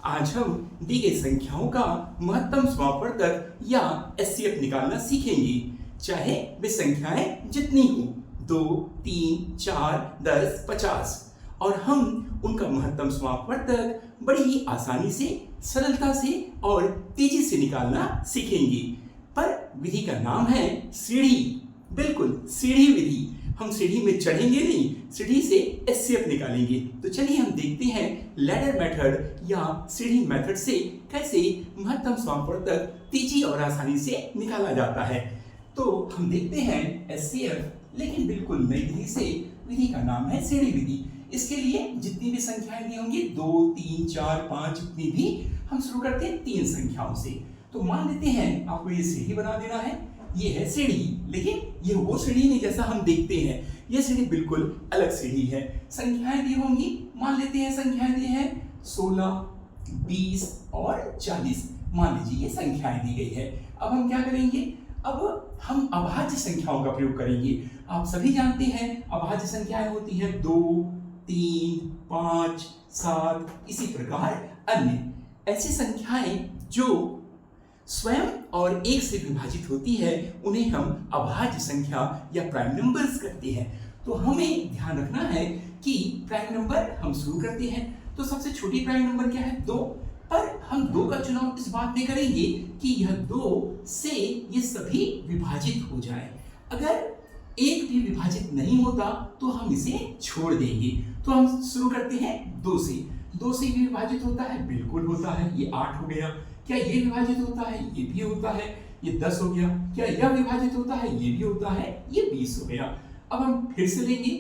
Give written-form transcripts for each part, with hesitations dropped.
आज हम दी गई संख्याओं का महत्तम समापवर्तक या एचसीएफ निकालना सीखेंगे, चाहे वे संख्याएं जितनी हो 2, 3, 4, 10, 50 और हम उनका महत्तम समापवर्तक बड़ी ही आसानी से, सरलता से और तेजी से निकालना सीखेंगे। पर विधि का नाम है सीढ़ी। बिल्कुल सीढ़ी विधि। हम सीढ़ी में चढ़ेंगे नहीं, सीढ़ी से एचसीएफ निकालेंगे। तो चलिए हम देखते हैं लैडर मेथड या सीढ़ी मेथड से कैसे महत्तम समापवर्तक तेजी और आसानी से निकाला जाता है। तो हम देखते हैं एचसीएफ, लेकिन बिल्कुल नई विधि से। विधि का नाम है सीढ़ी विधि। इसके लिए जितनी भी संख्याएं दी होंगी 2, 3, 4, 5 जितनी भी, हम शुरू करते हैं 3 संख्याओं से। तो मान लेते हैं आपको ये सीढ़ी बना देना है। ये है सीढ़ी, लेकिन ये वो सीढ़ी नहीं जैसा हम देखते हैं। ये सीढ़ी बिल्कुल अलग सीढ़ी है। संख्याएं दी होंगी, मान लेते हैं संख्याएं दी हैं 16, 20 और 40। मान लीजिए ये संख्याएं दी गई है। अब हम क्या करेंगे? अब हम अभाज्य संख्याओं का प्रयोग करेंगे। आप सभी जानते हैं अभाज्य संख्याएं होती हैं 2, 3, 5, 7, इसी प्रकार अन्य ऐसी संख्याएं जो स्वयं और एक से विभाजित होती है, उन्हें हम अभाज्य संख्या या प्राइम नंबर्स कहते हैं। तो हमें ध्यान रखना है कि प्राइम नंबर हम शुरू करते हैं। तो सबसे छोटी प्राइम नंबर क्या है? 2। पर हम 2 का चुनाव इस बात में करेंगे कि यह 2 से ये सभी विभाजित हो जाए। अगर एक भी विभाजित नहीं होता तो हम इसे छोड़ देंगे। तो हम शुरू करते हैं 2 से। 2 से भी विभाजित होता है? बिल्कुल होता है। ये 8 हो गया। क्या ये विभाजित होता है? ये भी होता है। ये 10 हो गया। क्या यह विभाजित होता है? ये भी होता है। ये 20 हो गया। अब हम फिर से लेंगे।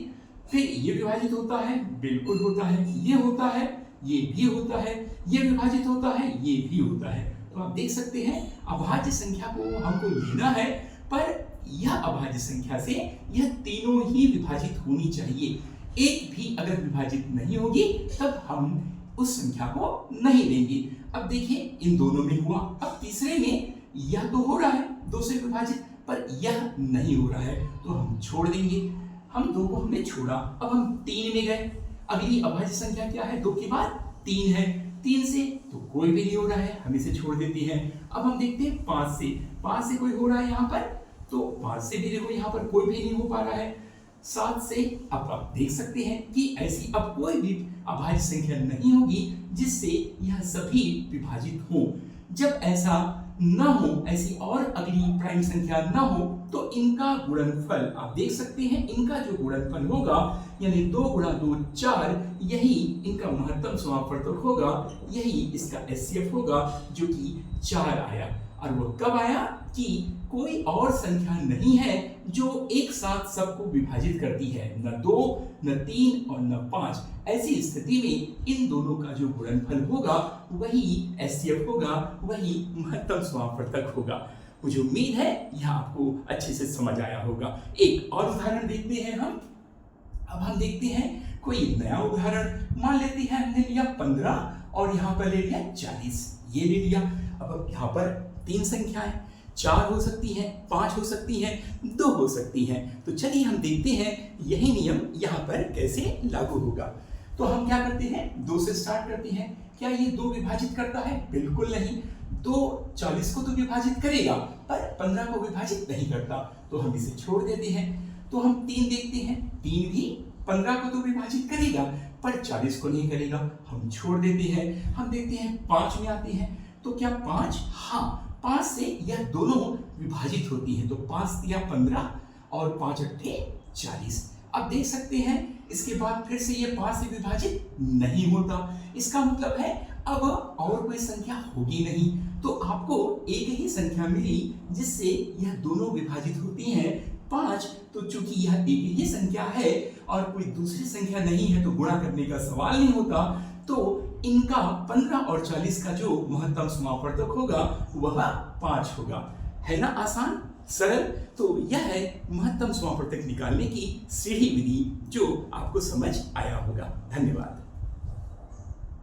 फिर ये विभाजित होता है? बिल्कुल होता है। ये होता है, ये भी होता है। ये विभाजित होता है, ये भी होता है। तो आप देख सकते हैं अभाज्य संख्या को हमको लेना है, पर यह अभाज्य संख्या से यह तीनों ही विभाजित होनी चाहिए। एक भी अगर विभाजित नहीं होगी तब हम उस संख्या को नहीं लेंगे। अब देखिए इन दोनों में हुआ। अब तीसरे में यह तो हो रहा है 2 से विभाजित, पर यह नहीं हो रहा है, तो हम छोड़ देंगे। हम 2 को हमने छोड़ा। अब हम 3 में गए। अगली अभाज्य संख्या क्या है? 2 के बाद 3 है। 3 से तो कोई भी नहीं हो रहा है, हम इसे छोड़ देते हैं। अब हम देखते हैं 5 से। 5 से कोई हो रहा है यहाँ पर, तो 5 से भी देखो यहाँ पर कोई भी नहीं हो पा रहा है। 7 से अब आप देख सकते हैं कि ऐसी अब कोई भी अभाज्य संख्या नहीं होगी जिससे यह सभी विभाजित हो। जब ऐसा न हो, ऐसी और अगली प्राइम संख्या न हो, तो इनका गुणनफल आप देख सकते हैं। इनका जो गुणनफल होगा यानी 2 गुणा 2 4, यही इनका महत्तम समापवर्तक होगा। यही इसका एचसीएफ होगा, जो कि 4 आया। और वो कब आया कि कोई और संख्या नहीं है जो एक साथ सबको विभाजित करती है, न 2, न 3 और न 5। ऐसी स्थिति में इन दोनों का जो गुणनफल होगा वही एचसीएफ होगा, वही महत्तम समापवर्तक होगा। मुझे उम्मीद है यह आपको अच्छे से समझ आया होगा। एक और उदाहरण देखते हैं हम। अब हम देखते हैं कोई नया उदाहरण। मान लेते हैं हमने लिया 15 और यहाँ पर ले लिया 40। ये ले लिया। अब यहाँ पर 3 संख्याएं, 4 हो सकती हैं, 5 हो सकती हैं, 2 हो सकती हैं। तो चलिए हम देखते हैं यही नियम यहाँ पर कैसे लागू होगा। तो हम क्या करते हैं? 2 से स्टार्ट करते हैं। क्या ये 2 विभाजित करता है? बिल्कुल नहीं। 2 40 को तो विभाजित करेगा, पर 15 को विभाजित नहीं करता, तो हम इसे छोड़ देते हैं। तो हम 3 देखते हैं। 3 भी 15 को तो विभाजित करेगा, पर 40 को नहीं करेगा, हम छोड़ देते हैं। हम देखते हैं 5 में आते हैं। तो क्या 5? हाँ, 5 से यह दोनों विभाजित होती है। तो 5 या 15 और 5 अट्ठे 40। अब देख सकते हैं इसके बाद फिर से ये 5 से विभाजित नहीं होता। इसका मतलब है अब और कोई संख्या होगी नहीं। तो आपको एक ही संख्या मिली जिससे यह दोनों विभाजित होती हैं। 5, तो चूंकि यह एक ही संख्या है और कोई दूसरी संख्या नहीं है तो गुणा करने का सवाल नहीं होता। तो इनका 15 और 40 का जो महत्तम समापवर्तक होगा वह 5 होगा। है ना आसान, सरल? तो यह है महत्तम समापवर्तक निकालने की सीढ़ी विधि, जो आपको समझ आया होगा। धन्यवाद।